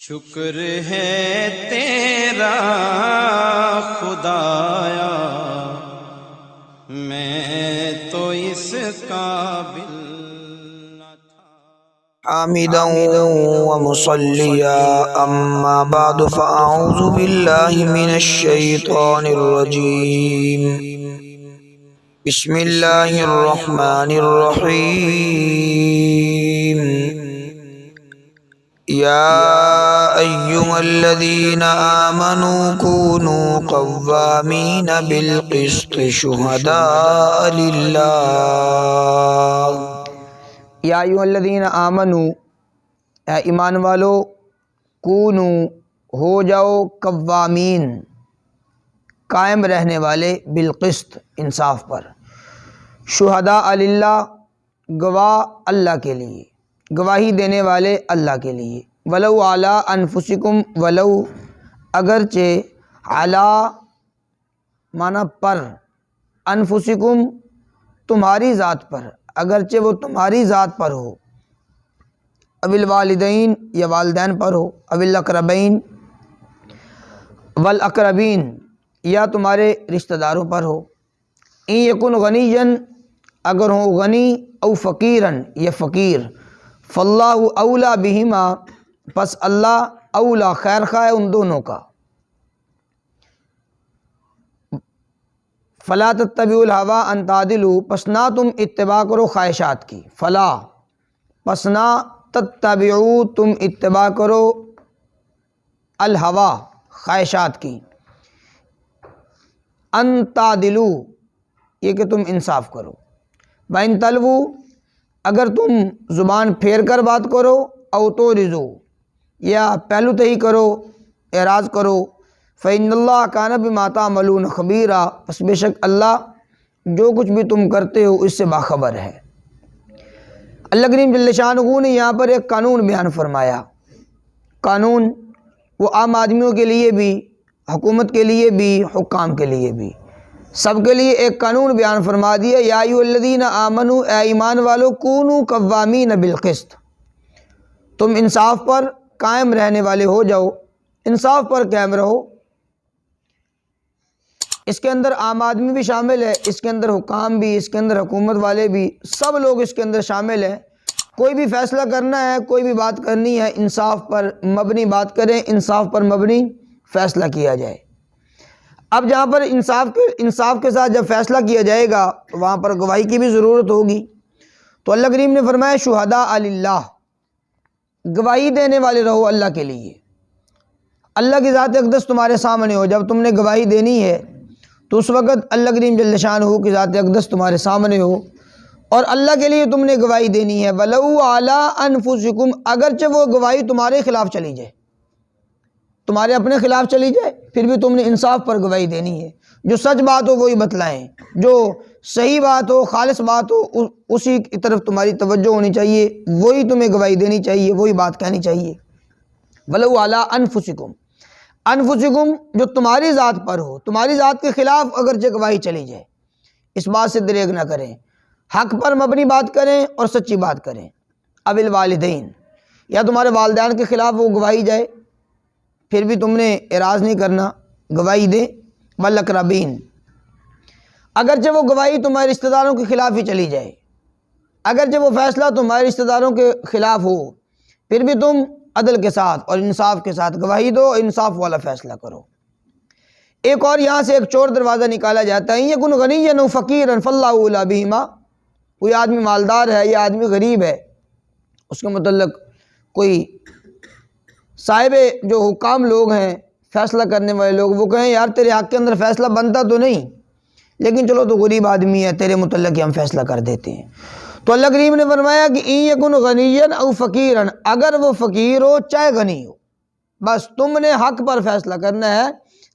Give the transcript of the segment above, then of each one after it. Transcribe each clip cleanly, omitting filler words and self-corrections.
شکر ہے تیرا خدایا، میں تو اس قابل نہ تھا۔ حامدا ومصلیا اما بعد فاعوذ باللہ من الشیطان الرجیم، بسم اللہ الرحمن الرحیم۔ یا ایہا الذین آمنوا کونوا قوامین بالقسط شہداء للہ۔ یا ایھا الذین آمنوا، اے ایمان والو، کونو، ہو جاؤ، قوامین، قائم رہنے والے، بالقسط، انصاف پر، شہداء للہ، گواہ اللہ کے لیے، گواہی دینے والے اللہ کے لیے، ولو علی انفسکم، ولو اگرچہ، علی معنی پر، انفسکم تمہاری ذات پر، اگرچہ وہ تمہاری ذات پر ہو، او الوالدین یا والدین پر ہو، او الاقربین والاقربین یا تمہارے رشتہ داروں پر ہو، ان یکن غنیًا اگر ہو غنی، او فقیراً یا فقیر، فاللہ اولیٰ بہما پس اللہ اولیٰ خیر خواہ ان دونوں کا، فلا تتبعوا الہویٰ ان تعدلوا پس نہ تم اتباع کرو خواہشات کی، فلا پس نہ تتبعوا تم اتباع کرو الہویٰ خواہشات کی، ان تعدلوا یہ کہ تم انصاف کرو، وَإِن تَلْوُوا اگر تم زبان پھیر کر بات کرو، او تُعْرِضُوا یا پہلو تہی کرو، اعراض کرو، فَإِنَّ اللَّهَ كَانَ بِمَا تَعْمَلُونَ خَبِيرًا پس بے شک اللہ جو کچھ بھی تم کرتے ہو اس سے باخبر ہے۔ اللہ کریم جل شانہ نے یہاں پر ایک قانون بیان فرمایا، قانون وہ عام آدمیوں کے لیے بھی، حکومت کے لیے بھی، حکام کے لیے بھی، سب کے لیے ایک قانون بیان فرما دیا۔ یا ایھا الذین آمنوا، اے ایمان والو، کونوا قوامین بالقسط تم انصاف پر قائم رہنے والے ہو جاؤ، انصاف پر قائم رہو۔ اس کے اندر عام آدمی بھی شامل ہے، اس کے اندر حکام بھی، اس کے اندر حکومت والے بھی، سب لوگ اس کے اندر شامل ہیں۔ کوئی بھی فیصلہ کرنا ہے، کوئی بھی بات کرنی ہے، انصاف پر مبنی بات کریں، انصاف پر مبنی فیصلہ کیا جائے۔ اب جہاں پر انصاف کے ساتھ جب فیصلہ کیا جائے گا تو وہاں پر گواہی کی بھی ضرورت ہوگی، تو اللہ کریم نے فرمایا شہداء للہ، گواہی دینے والے رہو اللہ کے لیے۔ اللہ کی ذات اقدس تمہارے سامنے ہو، جب تم نے گواہی دینی ہے تو اس وقت اللہ کریم جل شانہ کی ذات اقدس تمہارے سامنے ہو اور اللہ کے لیے تم نے گواہی دینی ہے۔ وَلَوْ عَلَىٰ أَنفُسِكُمْ اگرچہ وہ گواہی تمہارے خلاف چلی جائے، تمہارے اپنے خلاف چلی جائے، پھر بھی تم نے انصاف پر گواہی دینی ہے۔ جو سچ بات ہو وہی بتلائیں، جو صحیح بات ہو، خالص بات ہو، اسی کی طرف تمہاری توجہ ہونی چاہیے، وہی تمہیں گواہی دینی چاہیے، وہی بات کہنی چاہیے۔ وَلَوْ عَلَىٰ أَنفُسِكُمْ انفسکم جو تمہاری ذات پر ہو، تمہاری ذات کے خلاف اگرچہ گواہی چلی جائے، اس بات سے دریغ نہ کریں، حق پر مبنی بات کریں اور سچی بات کریں۔ او الوالدین یا تمہارے والدین کے خلاف وہ گواہی جائے، پھر بھی تم نے اعراض نہیں کرنا، گواہی دے۔ والاقربین اگرچہ وہ گواہی تمہارے رشتہ داروں کے خلاف ہی چلی جائے، اگرچہ وہ فیصلہ تمہارے رشتہ داروں کے خلاف ہو، پھر بھی تم عدل کے ساتھ اور انصاف کے ساتھ گواہی دو، انصاف والا فیصلہ کرو۔ ایک اور یہاں سے ایک چور دروازہ نکالا جاتا ہے، یکن غنیًا او فقیرا فاللہ اولیٰ بہما، کوئی آدمی مالدار ہے یا آدمی غریب ہے، اس کے متعلق کوئی صاحب جو حکام لوگ ہیں، فیصلہ کرنے والے لوگ، وہ کہیں یار تیرے حق کے اندر فیصلہ بنتا تو نہیں، لیکن چلو تو غریب آدمی ہے، تیرے متعلق ہی ہم فیصلہ کر دیتے ہیں۔ تو اللہ کریم نے فرمایا کہ ان یکن غنیًا او فقیرا اگر وہ فقیر ہو چاہے غنی ہو، بس تم نے حق پر فیصلہ کرنا ہے،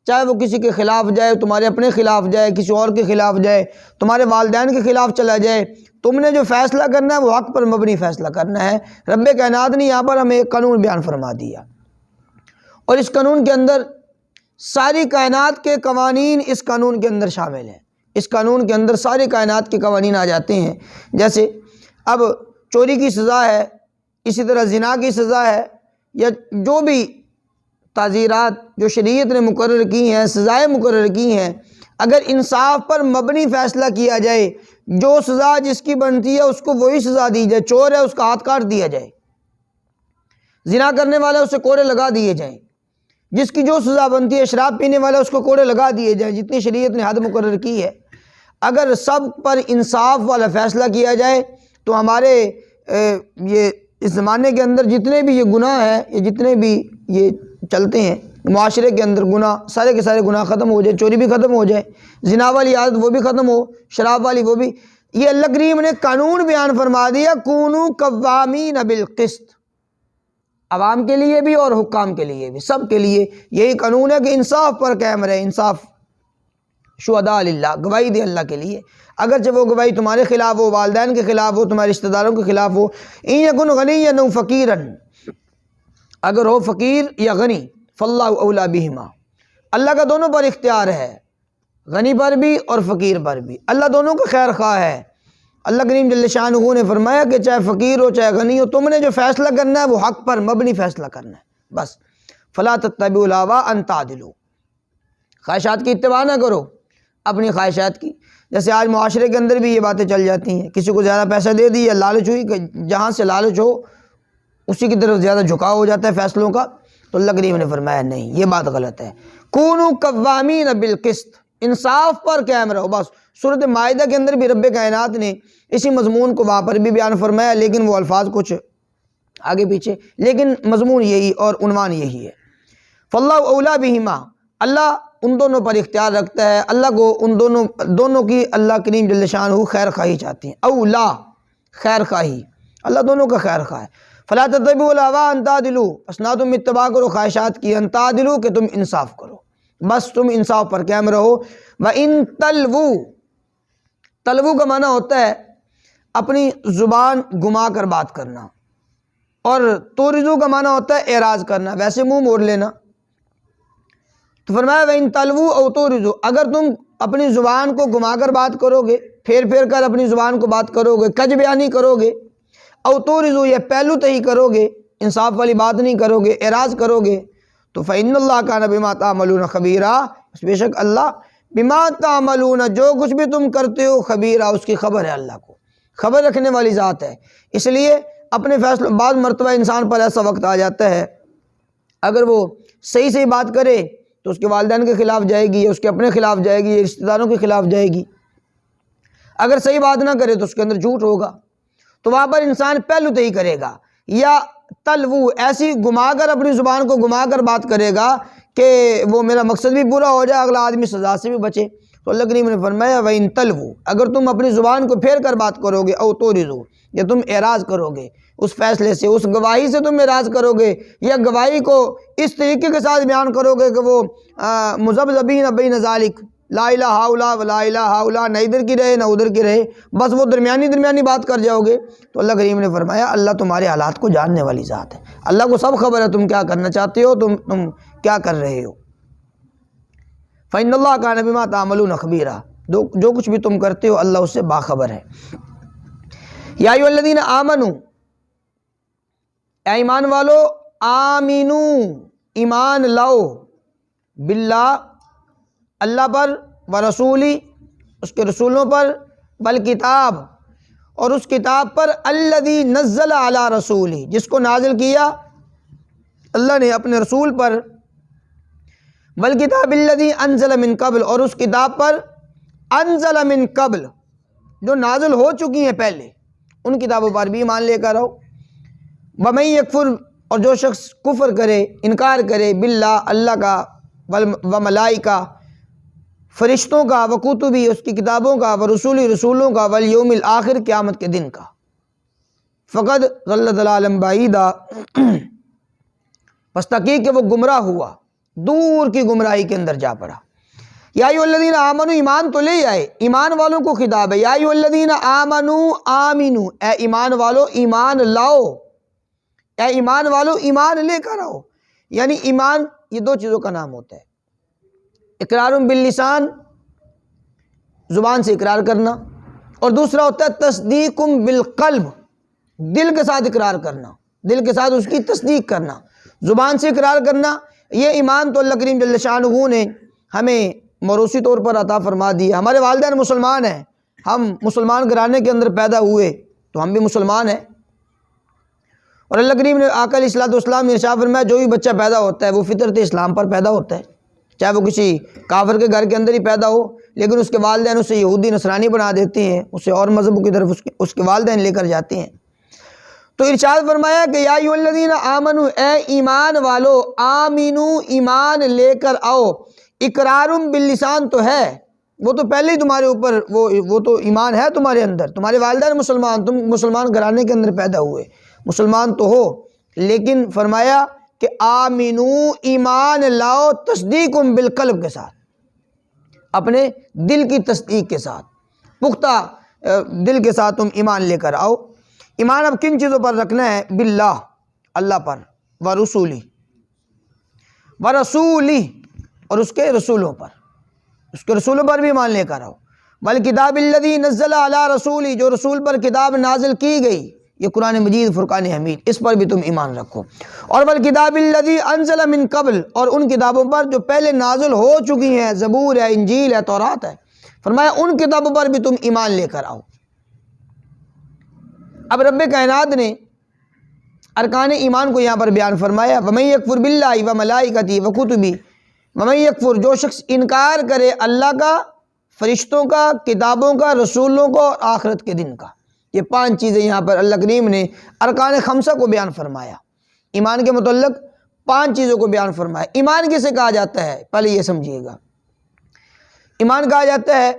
چاہے وہ کسی کے خلاف جائے، تمہارے اپنے خلاف جائے، کسی اور کے خلاف جائے، تمہارے والدین کے خلاف چلا جائے، تم نے جو فیصلہ کرنا ہے وہ حق پر مبنی فیصلہ کرنا ہے۔ رب کائنات نے یہاں پر ہمیں ایک قانون بیان فرما دیا، اور اس قانون کے اندر ساری کائنات کے قوانین اس قانون کے اندر شامل ہیں۔ اس قانون کے اندر ساری کائنات کے قوانین آ جاتے ہیں، جیسے اب چوری کی سزا ہے، اسی طرح زنا کی سزا ہے، یا جو بھی تعزیرات جو شریعت نے مقرر کی ہیں، سزائیں مقرر کی ہیں، اگر انصاف پر مبنی فیصلہ کیا جائے، جو سزا جس کی بنتی ہے اس کو وہی سزا دی جائے، چور ہے اس کا ہاتھ کاٹ دیا جائے، زنا کرنے والا اسے کوڑے لگا دیے جائیں، جس کی جو سزا بنتی ہے، شراب پینے والا اس کو کوڑے لگا دیے جائیں، جتنی شریعت نے حد مقرر کی ہے، اگر سب پر انصاف والا فیصلہ کیا جائے تو ہمارے یہ اس زمانے کے اندر جتنے بھی یہ گناہ ہیں، یہ جتنے بھی یہ چلتے ہیں معاشرے کے اندر گناہ، سارے کے سارے گناہ ختم ہو جائے، چوری بھی ختم ہو جائے، زنا والی عادت وہ بھی ختم ہو، شراب والی وہ بھی۔ یہ اللہ کریم نے قانون بیان فرما دیا، کونوا قوامین بالقسط، عوام کے لیے بھی اور حکام کے لیے بھی، سب کے لیے یہی قانون ہے کہ انصاف پر قائم رہے، انصاف شہداء للہ، گواہی دے اللہ کے لیے، اگرچہ وہ گواہی تمہارے خلاف ہو، والدین کے خلاف ہو، تمہارے رشتہ داروں کے خلاف ہو۔ ان یکن غنیا او فقیرا، اگر ہو فقیر یا غنی، فاللہ اولی بہما، اللہ کا دونوں پر اختیار ہے، غنی پر بھی اور فقیر پر بھی، اللہ دونوں کا خیر خواہ ہے۔ اللہ کریم جل شانہ نے فرمایا کہ چاہے فقیر ہو چاہے غنی ہو، تم نے جو فیصلہ کرنا ہے وہ حق پر مبنی فیصلہ کرنا ہے، بس۔ فلا تتبعوا الہوا ان تعدلوا، خواہشات کی اتباع نہ کرو، اپنی خواہشات کی۔ جیسے آج معاشرے کے اندر بھی یہ باتیں چل جاتی ہیں، کسی کو زیادہ پیسہ دے دیا، لالچ ہوئی، کہ جہاں سے لالچ ہو اسی کی طرف زیادہ جھکاؤ ہو جاتا ہے فیصلوں کا، تو اللہ کریم نے فرمایا نہیں، یہ بات غلط ہے۔ کونوا قوامین بالقسط، انصاف پر قائم رہو، بس۔ سورۃ مائدہ کے اندر بھی رب کائنات نے اسی مضمون کو وہاں پر بھی بیان فرمایا، لیکن وہ الفاظ کچھ آگے پیچھے، لیکن مضمون یہی اور عنوان یہی ہے۔ فاللہ اولی بہما، اللہ ان دونوں پر اختیار رکھتا ہے، اللہ کو ان دونوں کی اللہ کریم جل شانہ خیر خواہی چاہتے ہیں، اولا خیر خواہی، اللہ دونوں کا خیر خواہ ہے۔ فلا تتبعوا الہوا ان تعدلوا، پس نہ تم اتباع کرو خواہشات کی، ان تعدلوا کہ تم انصاف کرو، بس تم انصاف پر قائم رہو۔ وَإِن تَلْوُوا، تلوو کا معنی ہوتا ہے اپنی زبان گما کر بات کرنا، اور تورزو کا معنی ہوتا ہے اعراض کرنا، ویسے منہ موڑ لینا۔ تو فرمایا وَإِن تَلْوُوا أَوْ تُورِزُوا، اگر تم اپنی زبان کو گما کر بات کرو گے، پھیر کر اپنی زبان کو بات کرو گے، کج بیانی کرو گے، او تورزو یا پہلو تہی کرو گے، انصاف والی بات نہیں کرو گے، اعراض کرو گے، تو فإن اللہ کان بما تعملون خبیرا، بے شک اللہ بما تعملون، جو کچھ بھی تم کرتے ہو، خبیرا، اس کی خبر ہے، اللہ کو خبر رکھنے والی ذات ہے۔ اس لیے اپنے فیصلوں، بعض مرتبہ انسان پر ایسا وقت آ جاتا ہے اگر وہ صحیح بات کرے تو اس کے والدین کے خلاف جائے گی، یا اس کے اپنے خلاف جائے گی، یا رشتہ داروں کے خلاف جائے گی۔ اگر صحیح بات نہ کرے تو اس کے اندر جھوٹ ہوگا، تو وہاں پر انسان پہلو تہی کرے گا، یا تلوو ایسی گما کر اپنی زبان کو گما کر بات کرے گا کہ وہ میرا مقصد بھی پورا ہو جائے، اگلا آدمی سزا سے بھی بچے۔ تو اللہ کریم نے فرمایا وَإِن تَلْوُوا، اگر تم اپنی زبان کو پھیر کر بات کرو گے، او تورزو، یا تم اعراض کرو گے اس فیصلے سے، اس گواہی سے تم اعراض کرو گے، یا گواہی کو اس طریقے کے ساتھ بیان کرو گے کہ وہ مذبذبین بین ذالک، لا الہ الا ولا الہ الا، نہ ادھر کی رہے نہ ادھر کی رہے، بس وہ درمیانی بات کر جاؤ گے۔ تو اللہ کریم نے فرمایا اللہ تمہارے حالات کو جاننے والی ذات ہے، اللہ کو سب خبر ہے تم کیا کرنا چاہتے ہو، تم کیا کر رہے ہو۔ فإن اللہ کان بما تعملون خبیرا، جو کچھ بھی تم کرتے ہو اللہ اس سے باخبر ہے۔ یا ایھا الذین آمنوا، اے ایمان والو، آمینو، ایمان لاؤ، باللہ، اللہ پر، ورسولی، اس کے رسولوں پر، بالکتاب، اور اس کتاب پر، الذی نزل علی رسولی، جس کو نازل کیا اللہ نے اپنے رسول پر، بالکتاب الذی انزل من قبل، اور اس کتاب پر انزل من قبل، جو نازل ہو چکی ہیں پہلے، ان کتابوں پر بھی ایمان لے کر رہو۔ وَمَن یکفر، اور جو شخص کفر کرے، انکار کرے، باللہ، اللہ کا، وملائکہ، فرشتوں کا، وکتبی، اس کی کتابوں کا، ورسولی، رسولوں کا، والیوم الآخر، قیامت کے دن کا، فقد ضل ضلالا بعیدا، پس تحقیق کہ وہ گمراہ ہوا، دور کی گمراہی کے اندر جا پڑا۔ یا ایھا الذین آمنوا، ایمان تو لے آئے، ایمان والوں کو خطاب ہے، یا ایھا الذین آمنوا آمنو، اے ایمان والو ایمان لاؤ، اے ایمان والو ایمان لے کر آؤ۔ یعنی ایمان یہ دو چیزوں کا نام ہوتا ہے، اقرار باللسان، زبان سے اقرار کرنا، اور دوسرا ہوتا ہے تصدیق بالقلب، دل کے ساتھ اقرار کرنا، دل کے ساتھ اس کی تصدیق کرنا۔ زبان سے اقرار کرنا، یہ ایمان تو اللہ کریم جل شانہ نے ہمیں موروثی طور پر عطا فرما دیا۔ ہمارے والدین مسلمان ہیں، ہم مسلمان گھرانے کے اندر پیدا ہوئے تو ہم بھی مسلمان ہیں، اور اللہ کریم نے آقا علیہ الصلوۃ والسلام نے ارشاد فرمایا جو بھی بچہ پیدا ہوتا ہے وہ فطرت اسلام پر پیدا ہوتا ہے، چاہے وہ کسی کافر کے گھر کے اندر ہی پیدا ہو، لیکن اس کے والدین اسے یہودی نصرانی بنا دیتے ہیں، اسے اور مذہبوں کی طرف اس کے والدین لے کر جاتے ہیں۔ تو ارشاد فرمایا کہ یا ایھا الذین آمنو، اے ایمان والو، آمینو، ایمان لے کر آؤ، اقرارم باللسان تو ہے، وہ تو پہلے ہی تمہارے اوپر وہ تو ایمان ہے تمہارے اندر، تمہارے والدین مسلمان، تم مسلمان گھرانے کے اندر پیدا ہوئے، مسلمان تو ہو، لیکن فرمایا کہ آمینو، ایمان لاؤ، تصدیقم بالقلب کے ساتھ، اپنے دل کی تصدیق کے ساتھ، پختہ دل کے ساتھ تم ایمان لے کر آؤ۔ ایمان اب کن چیزوں پر رکھنا ہے؟ باللہ، اللہ پر، ورسولی، ورسولی، اور اس کے رسولوں پر، اس کے رسولوں پر بھی ایمان لے کر آؤ۔ والکتاب الذی نزل علی رسولی، جو رسول پر کتاب نازل کی گئی، یہ قرآن مجید، فرقان حمید، اس پر بھی تم ایمان رکھو۔ اور والکتاب الذی انزل من قبل، اور ان کتابوں پر جو پہلے نازل ہو چکی ہیں، زبور ہے، انجیل ہے، تورات ہے، فرمایا ان کتابوں پر بھی تم ایمان لے کر آؤ۔ اب رب کائنات نے ارکان ایمان کو یہاں پر بیان فرمایا، وَمَن یکفر بِاللَّهِ وَمَلَائِکَتِهِ وَکُتُبِهِ، وَمَن یکفر، جو شخص انکار کرے اللہ کا، فرشتوں کا، کتابوں کا، رسولوں کو، اور آخرت کے دن کا۔ یہ 5 چیزیں یہاں پر اللہ کریم نے ارکان خمسہ کو بیان فرمایا، ایمان کے متعلق 5 چیزوں کو بیان فرمایا۔ ایمان کسے کہا جاتا ہے؟ پہلے یہ سمجھیے گا، ایمان کہا جاتا ہے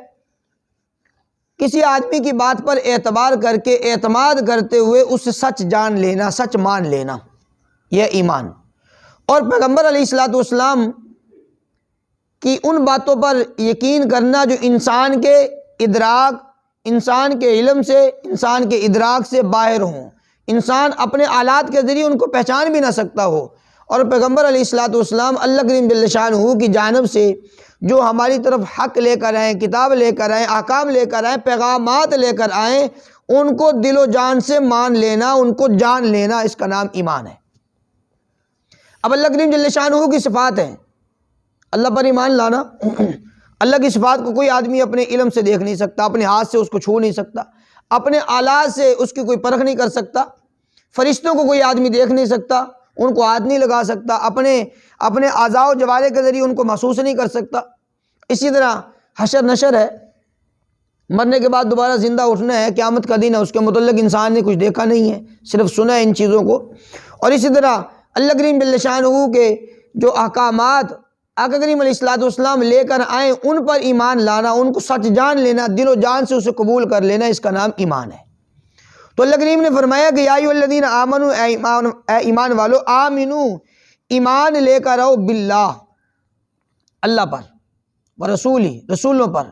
کسی آدمی کی بات پر اعتبار کر کے، اعتماد کرتے ہوئے اس سے سچ جان لینا، سچ مان لینا، یہ ایمان۔ اور پیغمبر علیہ الصلوۃ والسلام کی ان باتوں پر یقین کرنا جو انسان کے ادراک، انسان کے علم سے، انسان کے ادراک سے باہر ہوں، انسان اپنے آلات کے ذریعے ان کو پہچان بھی نہ سکتا ہو، اور پیغمبر علیہ الصلوۃ والسلام اللہ کریم جل شانہ کی جانب سے جو ہماری طرف حق لے کر آئیں، کتاب لے کر آئیں، احکام لے کر آئیں، پیغامات لے کر آئیں، ان کو دل و جان سے مان لینا، ان کو جان لینا، اس کا نام ایمان ہے۔ اب اللہ کریم جل شانہ کی صفات ہیں، اللہ پر ایمان لانا، اللہ کی صفات کو کوئی آدمی اپنے علم سے دیکھ نہیں سکتا، اپنے ہاتھ سے اس کو چھو نہیں سکتا، اپنے آلات سے اس کی کوئی پرکھ نہیں کر سکتا، فرشتوں کو کوئی آدمی دیکھ نہیں سکتا، ان کو ہاتھ نہیں لگا سکتا، اپنے اعضاء و جوارح کے ذریعے ان کو محسوس نہیں کر سکتا۔ اسی طرح حشر نشر ہے، مرنے کے بعد دوبارہ زندہ اٹھنا ہے، قیامت کا دن ہے، اس کے متعلق انسان نے کچھ دیکھا نہیں ہے، صرف سنا ہے ان چیزوں کو۔ اور اسی طرح اللہ کریم جل شانہ کے جو احکامات آقا کریم علیہ الصلوۃ والسلام لے کر آئیں، ان پر ایمان لانا، ان کو سچ جان لینا، دل و جان سے اسے قبول کر لینا، اس کا نام ایمان ہے۔ تو اللہ کریم نے فرمایا کہ یا ایھا الذین آمنو، اے ایمان والو، آمنو، ایمان لے کر آؤ، باللہ، اللہ پر، ورسولی، رسولوں پر،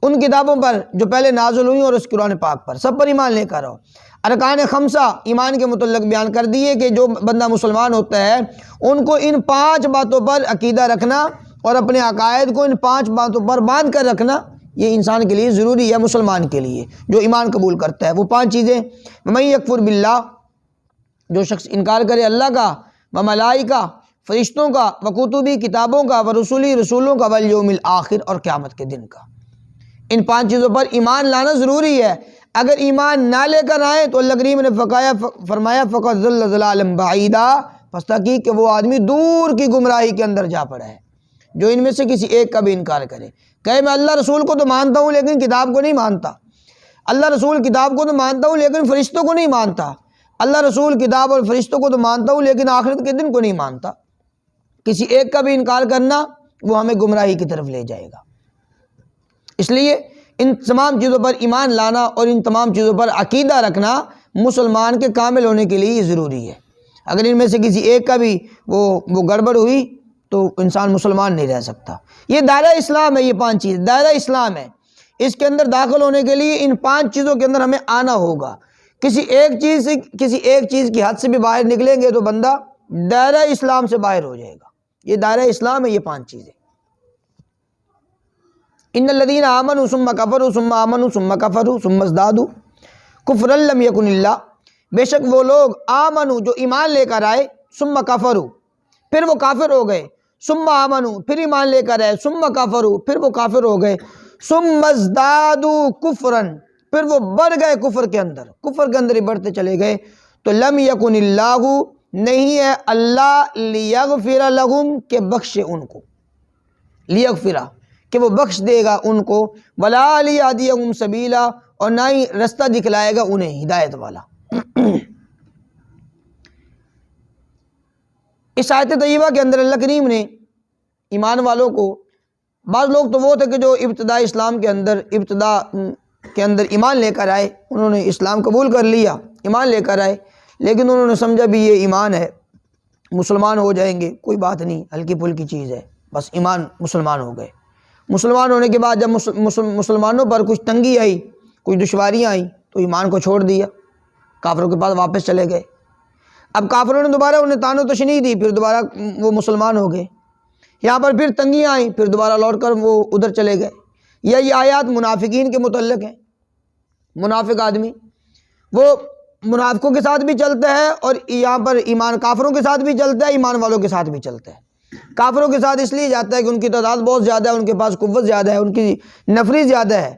ان کتابوں پر جو پہلے نازل ہوئی اور اس قرآن پاک پر، سب پر ایمان لے کر آؤ۔ ارکان خمسہ ایمان کے متعلق بیان کر دیے کہ جو بندہ مسلمان ہوتا ہے ان کو ان 5 باتوں پر عقیدہ رکھنا اور اپنے عقائد کو ان 5 باتوں پر باندھ کر رکھنا، یہ انسان کے لیے ضروری ہے، مسلمان کے لیے جو ایمان قبول کرتا ہے۔ وہ 5 چیزیں، وَمَن یکفر باللہ، جو شخص انکار کرے اللہ کا، وملائکہ، فرشتوں کا، وکتبی، کتابوں کا، ورسولی، رسولوں کا، والیوم الآخر، اور قیامت کے دن کا۔ ان 5 چیزوں پر ایمان لانا ضروری ہے۔ اگر ایمان نہ لے کر آئیں تو اللہ کریم نے فرمایا فقط ضل ضلالا بعیدا، پس تحقیق کہ وہ آدمی دور کی گمراہی کے اندر جا پڑا ہے۔ جو ان میں سے کسی ایک کا بھی انکار کرے، کہے میں اللہ رسول کو تو مانتا ہوں لیکن کتاب کو نہیں مانتا، اللہ رسول کتاب کو تو مانتا ہوں لیکن فرشتوں کو نہیں مانتا، اللہ رسول کتاب اور فرشتوں کو تو مانتا ہوں لیکن آخرت کے دن کو نہیں مانتا، کسی ایک کا بھی انکار کرنا وہ ہمیں گمراہی کی طرف لے جائے گا۔ اس لیے ان تمام چیزوں پر ایمان لانا اور ان تمام چیزوں پر عقیدہ رکھنا مسلمان کے کامل ہونے کے لیے ضروری ہے۔ اگر ان میں سے کسی ایک کا بھی وہ گڑبڑ ہوئی تو انسان مسلمان نہیں رہ سکتا۔ یہ دائرہ اسلام ہے، یہ 5 چیز دائرہ اسلام ہے، اس کے اندر داخل ہونے کے لیے ان 5 چیزوں کے اندر ہمیں آنا ہوگا۔ کسی ایک چیز کی حد سے بھی باہر نکلیں گے تو بندہ دائرہ اسلام سے باہر ہو جائے گا۔ یہ دائرہ اسلام ہے، یہ 5 چیزیں۔ ان الذین آمنوا ثم کفروا ثم آمنوا ثم کفروا ثم ازدادوا کفرا لم یکن اللہ، بے شک وہ لوگ آمنوا جو ایمان لے کر آئے، ثم کفروا پھر وہ کافر ہو گئے، ثم آمنوا پھر ایمان لے کر آئے، ثم کفروا پھر وہ کافر ہو گئے، ثم ازدادوا کفرا پھر وہ بڑھ گئے کفر کے اندر ہی بڑھتے چلے گئے، تو لم یکن اللہ نہیں ہے اللہ لیغفر لہم کہ بخشے ان کو، لیغفر کہ وہ بخش دے گا ان کو، ولا لیہدیہم سبیلا اور نہ ہی رستہ دکھلائے گا انہیں ہدایت والا۔ اس آیت طیبہ کے اندر اللہ کریم نے ایمان والوں کو، بعض لوگ تو وہ تھے کہ جو ابتداء اسلام کے اندر ایمان لے کر آئے، انہوں نے اسلام قبول کر لیا، ایمان لے کر آئے، لیکن انہوں نے سمجھا بھی یہ ایمان ہے، مسلمان ہو جائیں گے، کوئی بات نہیں، ہلکی پھلکی چیز ہے، بس ایمان، مسلمان ہو گئے۔ مسلمان ہونے کے بعد جب مسلمانوں پر کچھ تنگی آئی، کچھ دشواریاں آئیں، تو ایمان کو چھوڑ دیا، کافروں کے پاس واپس چلے گئے۔ اب کافروں نے دوبارہ انہیں تان و تشنیع دی، پھر دوبارہ وہ مسلمان ہو گئے، یہاں پر پھر تنگیاں آئیں، پھر دوبارہ لوٹ کر وہ ادھر چلے گئے۔ یہ آیات منافقین کے متعلق ہیں۔ منافق آدمی وہ منافقوں کے ساتھ بھی چلتا ہے، اور یہاں پر ایمان کافروں کے ساتھ بھی چلتا ہے، ایمان والوں کے ساتھ بھی چلتا ہے۔ کافروں کے ساتھ اس لیے جاتا ہے کہ ان کی تعداد بہت زیادہ ہے، ان کے پاس قوت زیادہ ہے، ان کی نفری زیادہ ہے،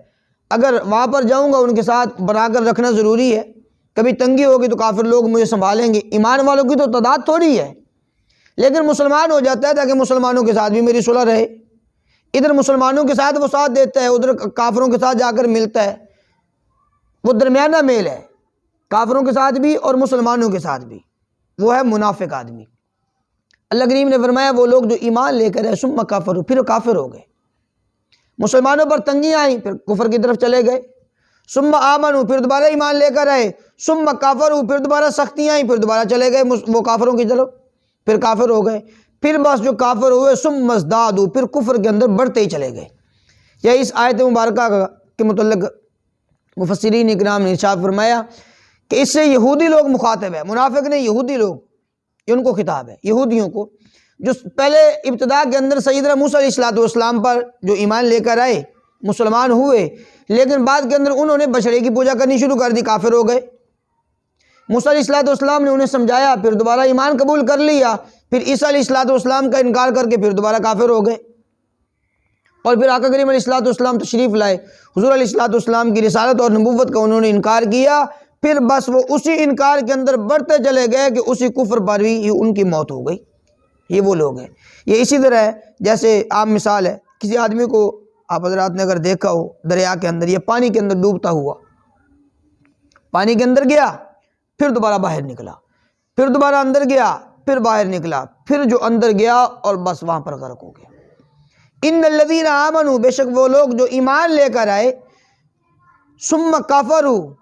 اگر وہاں پر جاؤں گا ان کے ساتھ بنا کر رکھنا ضروری ہے، کبھی تنگی ہوگی تو کافر لوگ مجھے سنبھالیں گے۔ ایمان والوں کی تو تعداد تھوڑی ہے، لیکن مسلمان ہو جاتا ہے تاکہ مسلمانوں کے ساتھ بھی میری صلح رہے، ادھر مسلمانوں کے ساتھ وہ ساتھ دیتا ہے، ادھر کافروں کے ساتھ جا کر ملتا ہے، وہ درمیانہ میل ہے، کافروں کے ساتھ بھی اور مسلمانوں کے ساتھ بھی، وہ ہے منافق آدمی۔ اللہ کریم نے فرمایا وہ لوگ جو ایمان لے کر آئے ثم کفروا پھر کافر ہو گئے، مسلمانوں پر تنگیاں آئیں پھر کفر کی طرف چلے گئے، ثم آمنوا پھر دوبارہ ایمان لے کر آئے، ثم کفروا پھر دوبارہ سختیاں آئیں پھر دوبارہ چلے گئے وہ کافروں کی طرف، پھر کافر ہو گئے، پھر بس جو کافر ہوئے ثم ازدادوا پھر کفر کے اندر بڑھتے ہی چلے گئے۔ یا اس آیت مبارکہ کے متعلق مفسرین اکرام نے ارشاد فرمایا کہ اس سے یہودی لوگ مخاطب ہے، منافق نہیں، یہودی لوگ، یہ ان کو خطاب ہے، یہودیوں کو جو پہلے ابتداء کے اندر سیدنا موسیٰ علیہ السلام پر جو ایمان لے کر آئے، مسلمان ہوئے، لیکن بعد کے اندر انہوں نے بچڑے کی پوجا کرنی شروع کر دی، کافر ہو گئے۔ موسیٰ علیہ السلام نے انہیں سمجھایا، پھر دوبارہ ایمان قبول کر لیا، پھر عیسیٰ علیہ السلام کا انکار کر کے پھر دوبارہ کافر ہو گئے، اور پھر آقا کریم علیہ السلام تشریف لائے، حضور علیہ السلام کی رسالت اور نبوت کا انہوں نے انکار کیا، پھر بس وہ اسی انکار کے اندر بڑھتے چلے گئے کہ اسی کفر پر بھی ان کی موت ہو گئی۔ یہ وہ لوگ ہیں۔ یہ اسی طرح ہے جیسے عام مثال ہے، کسی آدمی کو آپ حضرات نے اگر دیکھا ہو دریا کے اندر یا پانی کے اندر ڈوبتا ہوا، پانی کے اندر گیا پھر دوبارہ باہر نکلا، پھر دوبارہ اندر گیا پھر باہر نکلا، پھر جو اندر گیا اور بس وہاں پر غرق ہو گیا۔ ان الذین آمنوا بے شک وہ لوگ جو ایمان لے کر آئے، ثم کفروا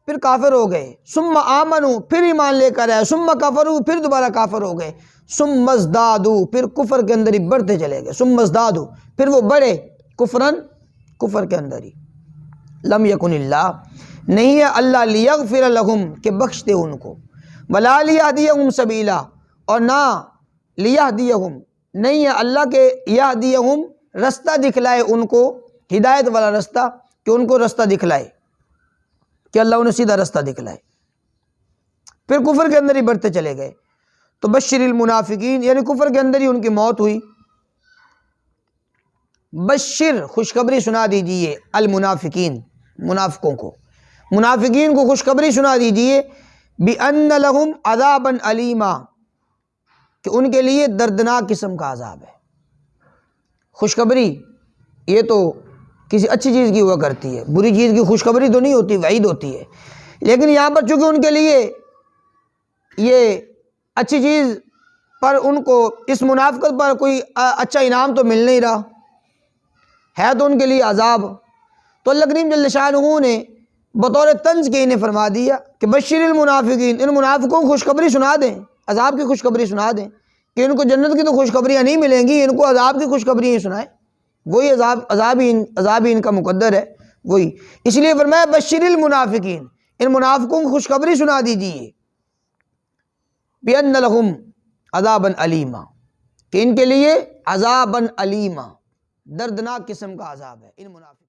پھر کافر ہو گئے، ثم آمنوا پھر ایمان لے کر آئے، ثم کفروا پھر دوبارہ کافر ہو گئے، ثم ازدادوا پھر کفر کے اندر ہی بڑھتے چلے گئے، ثم ازدادوا پھر وہ بڑھے کفراً کفر کے اندر ہی۔ لم یکن اللہ نہیں ہے اللہ لیغفر لہم کہ بخش دے ان کو، ولا لیہدیہم سبیلا اور نہ لیہدیہم نہیں ہے اللہ کے یہدیہم رستہ دکھلائے ان کو، ہدایت والا رستہ، کہ ان کو رستہ دکھلائے، کہ اللہ انہیں سیدھا رستہ دکھلائے، پھر کفر کے اندر ہی بڑھتے چلے گئے۔ تو بشر المنافقین یعنی کفر کے اندر ہی ان کی موت ہوئی۔ بشر خوشخبری سنا دیجئے المنافقین منافقوں کو، منافقین کو خوشخبری سنا دیجئے بِأَنَّ لَهُمْ عَذَابًا أَلِيمًا کہ ان کے لیے دردناک قسم کا عذاب ہے۔ خوشخبری یہ تو کسی اچھی چیز کی ہوا کرتی ہے، بری چیز کی خوشخبری تو نہیں ہوتی، وعید ہوتی ہے، لیکن یہاں پر چونکہ ان کے لیے یہ اچھی چیز پر ان کو اس منافقت پر کوئی اچھا انعام تو مل نہیں رہا ہے، تو ان کے لیے عذاب، تو اللہ کریم جل شانہ نے بطور طنز کے انہیں فرما دیا کہ بشر المنافقین ان منافقوں کو خوشخبری سنا دیں، عذاب کی خوشخبری سنا دیں، کہ ان کو جنت کی تو خوشخبریاں نہیں ملیں گی، ان کو عذاب کی خوشخبری ہی سنائیں، وہی عذاب ہی ان کا مقدر ہے وہی، اس لیے فرمایا بشر المنافقین ان منافقوں کو خوشخبری سنا دیجیے بِأَنَّ لَهُمْ عَذَابًا أَلِيمًا کہ ان کے لیے عذابًا علیما دردناک قسم کا عذاب ہے ان منافق